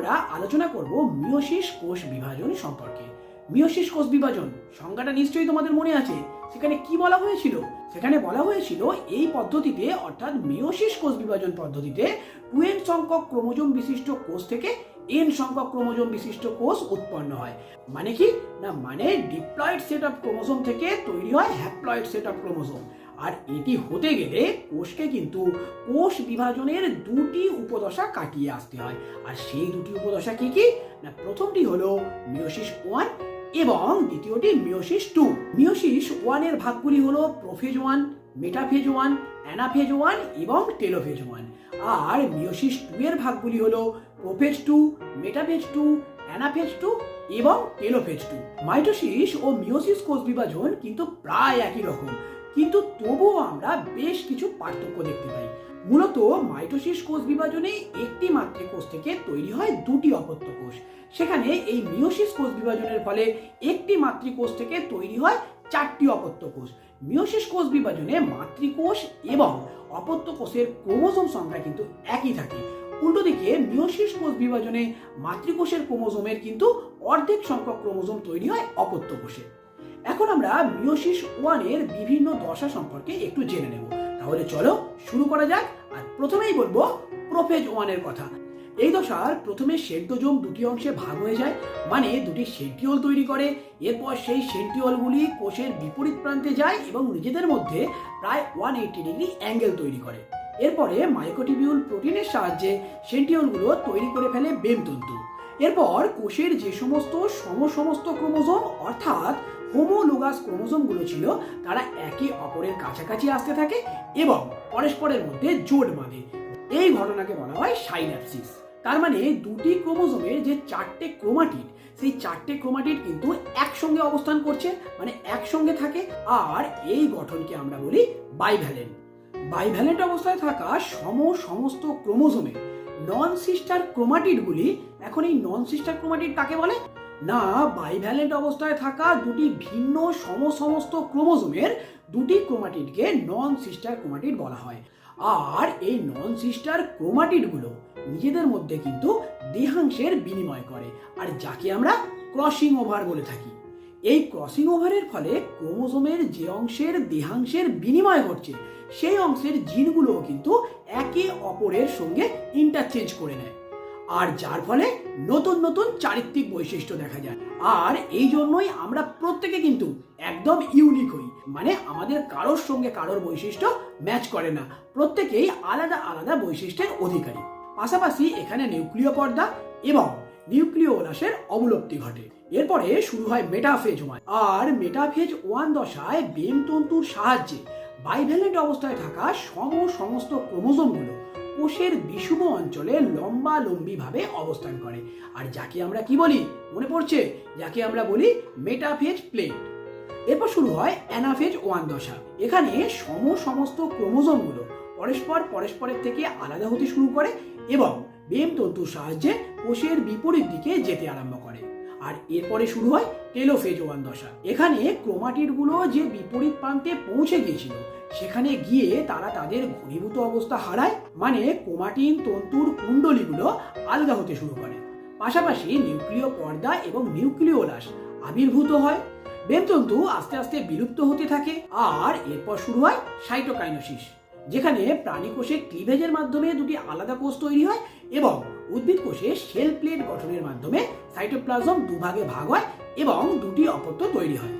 আমরা আলোচনা করব মিয়োসিস কোষ বিভাজন সম্পর্কে। মিয়োসিস কোষ বিভাজন সংজ্ঞাটা নিশ্চয়ই তোমাদের মনে আছে। সেখানে কি বলা হয়েছিল? সেখানে বলা হয়েছিল এই পদ্ধতিতে অর্থাৎ মিয়োসিস কোষ বিভাজন পদ্ধতিতে 2n সংখ্যক ক্রোমোজোম বিশিষ্ট কোষ থেকে n সংখ্যক ক্রোমোজোম বিশিষ্ট কোষ উৎপন্ন হয়। মানে কি না, মানে ডিপ্লয়েড সেট অফ ক্রোমোজোম থেকে তৈরি হয় হ্যাপ্লয়েড সেট অফ ক্রোমোজোম। আর এটি হতে গেলে কোষকে কিন্তু কোষ বিভাজনের দুটি উপদশা কাটিয়ে আসতে হয়। আর সেই দুটি উপদশা কি কি না, প্রথমটি হলো মিয়োসিস 1 এবং দ্বিতীয়টি মিয়োসিস 2। মিয়োসিস 1 এর ভাগগুলি হলো প্রোফেজ 1, মেটাফেজ 1, অ্যানাফেজ 1 এবং টেলোফেজ 1। আর মিয়োসিস 2 এর ভাগগুলি হলো প্রোফেজ 2, মেটাফেজ 2, অ্যানাফেজ 2 এবং টেলোফেজ 2। মাইটোসিস ও মিয়োসিস কোষ বিভাজন কিন্তু প্রায় একই রকম, কিন্তু তবুও আমরা বেশ কিছু পার্থক্য দেখতে পাই। মূলত মাইটোসিস কোষ বিভাজনে একটি মাতৃকোষ থেকে তৈরি হয় দুটি অপত্য কোষ, সেখানে এই মিয়োসিস কোষ বিভাজনের ফলে একটি মাতৃকোষ থেকে তৈরি হয় 4টি অপত্য কোষ। মিয়োসিস কোষ বিভাজনে মাতৃকোষ এবং অপত্য কোষের ক্রোমোজোম সংখ্যা কিন্তু একই থাকে। উল্টো দিকে মিয়োসিস কোষ বিভাজনে মাতৃকোষের ক্রোমোজোমের কিন্তু অর্ধেক সংখ্যক ক্রোমোজোম তৈরি হয় অপত্য কোষে। এখন আমরা মিয়োসিস 1 এর বিভিন্ন দশা সম্পর্কে একটু জেনে নেব। তাহলে চলো শুরু করা যাক। আর প্রথমেই বলবো প্রোফেজ 1 এর কথা। এই দশার প্রথমে সেন্ট্রোজোম দুটি অংশে ভাগ হয়ে যায়, মানে দুটি সেন্ট্রিওল তৈরি করে। এরপর সেই সেন্ট্রিওলগুলি কোষের বিপরীত প্রান্তে যায় এবং নিজেদের মধ্যে প্রায় 180 ডিগ্রি অ্যাঙ্গেল তৈরি করে। এরপরে মাইক্রোটিবিউল প্রোটিনের সাহায্যে সেন্ট্রিওলগুলো তৈরি করে ফেলে বেমতন্তু। এরপর কোষের যে সমস্ত সমস্ত ক্রোমোজোম অর্থাৎ হোমোলোগাস ক্রোমোজোমগুলো ছিল তারা একে অপরের কাছাকাছি আসতে থাকে এবং পরস্পরের মধ্যে জোট বাঁধে। এই ঘটনাকে বলা হয় সাইন্যাপসিস। তার মানে দুটি ক্রোমোজোমের যে 4টে ক্রোমাটিড, সেই 4টে ক্রোমাটিড কিন্তু একসঙ্গে অবস্থান করছে, মানে একসঙ্গে থাকে। আর এই গঠনকে আমরা বলি বাইভ্যালেন্ট। বাইভ্যালেন্ট অবস্থায় থাকা সমস্ত ক্রোমোজোমের নন সিস্টার ক্রোমাটিডগুলি, এখন এই নন সিস্টার ক্রোমাটিড কাকে বলে না, বাইভ্যালেন্ট অবস্থায় থাকা দুটি ভিন্ন সমস্ত ক্রোমোজোমের দুটি ক্রোমাটিডকে নন সিস্টার ক্রোমাটিড বলা হয়। আর এই নন সিস্টার ক্রোমাটিডগুলো নিজেদের মধ্যে কিন্তু দেহাংশের বিনিময় করে, আর যাকে আমরা ক্রসিং ওভার বলে থাকি। এই ক্রসিং ওভারের ফলে ক্রোমোজোমের যে অংশের দেহাংশের বিনিময় ঘটছে সেই অংশের জিনগুলোও কিন্তু একে অপরের সঙ্গে ইন্টারচেঞ্জ করে নেয়, আর যার ফলে নতুন চারিত্রিক বৈশিষ্ট্য দেখা যায়। আর এই জন্যই আমরা প্রত্যেকে কিন্তু একদম ইউনিক হই, মানে আমাদের কারোর সঙ্গে কারোর বৈশিষ্ট্য ম্যাচ করে না, প্রত্যেকেই আলাদা বৈশিষ্ট্যের অধিকারী। পাশাপাশি এখানে নিউক্লিয় পর্দা এবং নিউক্লিওলাসের অবলুপ্তি ঘটে। এরপরে শুরু হয় মেটাফেজ 1। আর মেটাফেজ 1 দশায় বেমতন্তুর সাহায্যে বাইভ্যালেন্ট অবস্থায় থাকা সমস্ত ক্রোমোজোমগুলো কোষের বিষুব অঞ্চলে লম্বালম্বি ভাবে অবস্থান করে, আর যাকে আমরা কি বলি, মনে পড়ছে, যাকে আমরা বলি মেটাফেজ প্লেট। এরপর শুরু হয় অ্যানাফেজ 1 দশা। এখানে সমস্ত ক্রোমোজোমগুলো পরস্পরের থেকে আলাদা হতে শুরু করে এবং বেমতন্তুর সাহায্যে কোষের বিপরীত দিকে যেতে আরম্ভ করে। আর এরপরে শুরু হয় টেলোফেজ 1 দশা। এখানে ক্রোমাটিডগুলো যে বিপরীত প্রান্তে পৌঁছে গিয়েছিল সেখানে গিয়ে তারা তাদের ঘনীভূত অবস্থা হারায়, মানে ক্রোমাটিন তন্তুর কুণ্ডলীগুলো আলগা হতে শুরু করে। পাশাপাশি নিউক্লিয় পর্দা এবং নিউক্লিওলাস আবির্ভূত হয়। বেমতন্তু আস্তে আস্তে বিলুপ্ত হতে থাকে। আর এরপর শুরু হয় সাইটোকাইনেসিস, যেখানে প্রাণী কোষে ক্লিভেজের মাধ্যমে দুটি আলাদা কোষ তৈরি হয় এবং উদ্ভিদ কোষে সেল প্লেট গঠনের মাধ্যমে সাইটোপ্লাজম দুভাগে ভাগ হয় এবং দুটি অপত্য তৈরি হয়।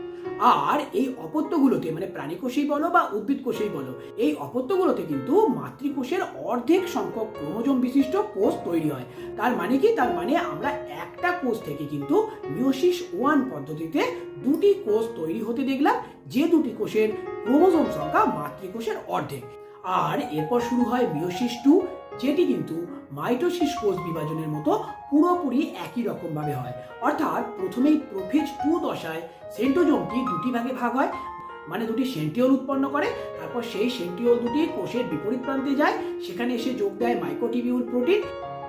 আর এই অপত্যগুলোতে, মানে প্রাণী কোষেই বলো বা উদ্ভিদ কোষেই বলো, এই অপত্যগুলোতে কিন্তু মাতৃকোষের অর্ধেক সংখ্যক ক্রোমোজোম বিশিষ্ট কোষ তৈরি হয়। তার মানে কি, তার মানে আমরা একটা কোষ থেকে কিন্তু মিয়োসিস 1 পদ্ধতিতে দুটি কোষ তৈরি হতে দেখলাম, যে দুটি কোষের ক্রোমোজোম সংখ্যা মাতৃকোষের অর্ধেক। আর এরপর শুরু হয় মিয়োসিস 2, যেটি কিন্তু মাইটোসিস কোষ বিভাজনের মতো পুরোপুরি একই রকম ভাবে হয়। অর্থাৎ প্রথমেই প্রোফেজ 2 দশায় সেন্ট্রোজোমটি দুটি ভাগে ভাগ হয়, মানে দুটি সেন্ট্রিওল উৎপন্ন করে। তারপর সেই সেন্ট্রিওল দুটি কোষের বিপরীত প্রান্তে যায়, সেখানে এসে যোগ দেয় মাইক্রোটিবিউল প্রোটিন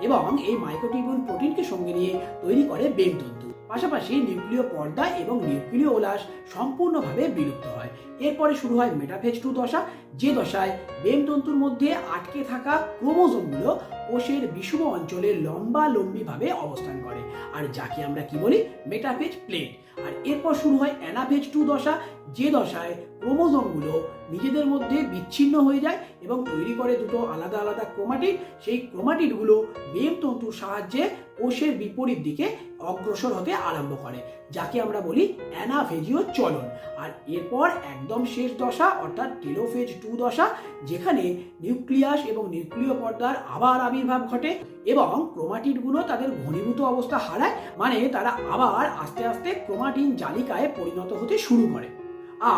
এবং এই মাইক্রোটিবিউল প্রোটিনকে সঙ্গে নিয়ে তৈরি করে বেমতন্তু। পাশাপাশি নিউক্লিয় পর্দা এবং নিউক্লিয় ওলাস সম্পূর্ণভাবে বিলুপ্ত হয়। এরপরে শুরু হয় মেটাফেজ 2 দশা, যে দশায় বেমতন্তুর মধ্যে আটকে থাকা ক্রোমোজোমগুলো কোষের বিষুব অঞ্চলে লম্বালম্বিভাবে অবস্থান করে, আর যাকে আমরা কি বলি, মেটাফেজ প্লেট। আর এরপর শুরু হয় অ্যানাফেজ 2 দশা, যে দশায় ক্রোমোজোমগুলো নিজেদের মধ্যে বিচ্ছিন্ন হয়ে যায় এবং তৈরি করে দুটো আলাদা আলাদা ক্রোমাটিড। সেই ক্রোমাটিডগুলো বেমতন্তুর সাহায্যে কোষের বিপরীত দিকে অগ্রসর হতে আরম্ভ করে, যাকে আমরা বলি অ্যানাফেজীয় চলন। আর এরপর একদম শেষ দশা অর্থাৎ টেলোফেজ 2 দশা, যেখানে নিউক্লিয়াস এবং নিউক্লিয় পর্দার আবার আবির্ভাব ঘটে এবং ক্রোমাটিডগুলো তাদের ঘনীভূত অবস্থা হারায়, মানে তারা আবার আস্তে আস্তে ক্রোমাটিন জালিকায় পরিণত হতে শুরু করে।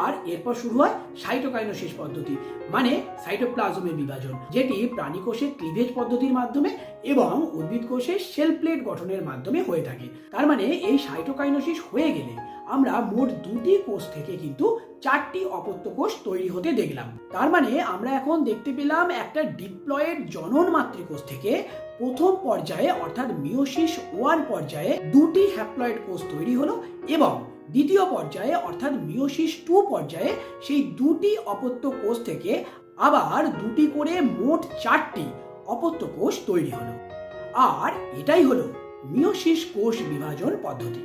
আর এরপর শুরু হয় সাইটোকাইনেসিস পদ্ধতি, মানে সাইটোপ্লাজমের বিভাজন, যেটি প্রাণী কোষের ক্লিভেজ পদ্ধতির মাধ্যমে এবং উদ্ভিদ কোষের সেল প্লেট গঠনের মাধ্যমে হয়ে থাকে। তার মানে এই সাইটোকাইনেসিস হয়ে গেলে আমরা মোট 2টি কোষ থেকে কিন্তু 4টি অপত্য কোষ তৈরি হতে দেখলাম। তার মানে আমরা এখন দেখতে পেলাম একটা ডিপ্লয়েড জনন মাতৃকোষ থেকে প্রথম পর্যায়ে অর্থাৎ মিওসিস 1 পর্যায়ে 2টি হ্যাপ্লয়েড কোষ তৈরি হলো এবং দ্বিতীয় পর্যায়ে অর্থাৎ মিওসিস 2 পর্যায়ে সেই 2টি অপত্য কোষ থেকে আবার 2টি করে মোট 4টি অপত্য কোষ তৈরি হলো। আর এটাই হলো মিওসিস কোষ বিভাজন পদ্ধতি।